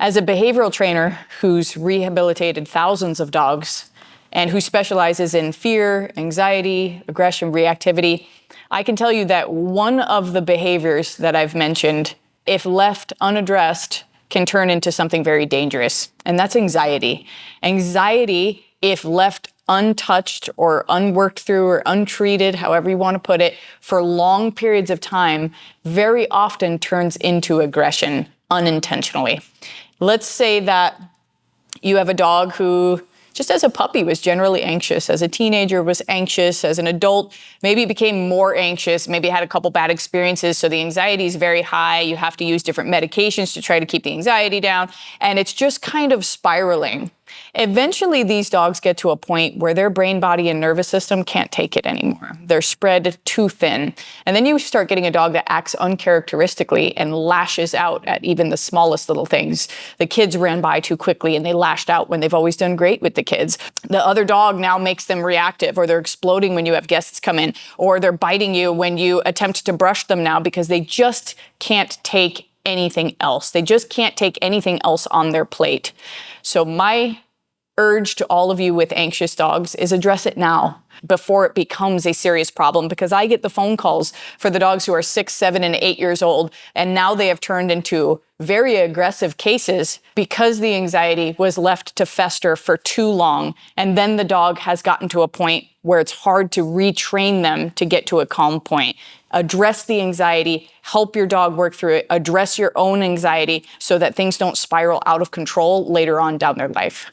As a behavioral trainer who's rehabilitated thousands of dogs and who specializes in fear, anxiety, aggression, reactivity, I can tell you that one of the behaviors that I've mentioned, if left unaddressed, can turn into something very dangerous, and that's anxiety. Anxiety, if left untouched or unworked through or untreated, however you want to put it, for long periods of time, very often turns into aggression unintentionally. Let's say that you have a dog who, just as a puppy, was generally anxious, as a teenager was anxious, as an adult maybe became more anxious, maybe had a couple bad experiences, so the anxiety is very high. You have to use different medications to try to keep the anxiety down, and it's just kind of spiraling. Eventually, these dogs get to a point where their brain, body, and nervous system can't take it anymore. They're spread too thin. And then you start getting a dog that acts uncharacteristically and lashes out at even the smallest little things. The kids ran by too quickly and they lashed out when they've always done great with the kids. The other dog now makes them reactive, or they're exploding when you have guests come in, or they're biting you when you attempt to brush them now because they just can't take anything else. They just can't take anything else on their plate. So my urge to all of you with anxious dogs is address it now before it becomes a serious problem, because I get the phone calls for the dogs who are 6, 7, and 8 years old, and now they have turned into very aggressive cases because the anxiety was left to fester for too long, and then the dog has gotten to a point where it's hard to retrain them to get to a calm point. Address the anxiety, help your dog work through it, address your own anxiety so that things don't spiral out of control later on down their life.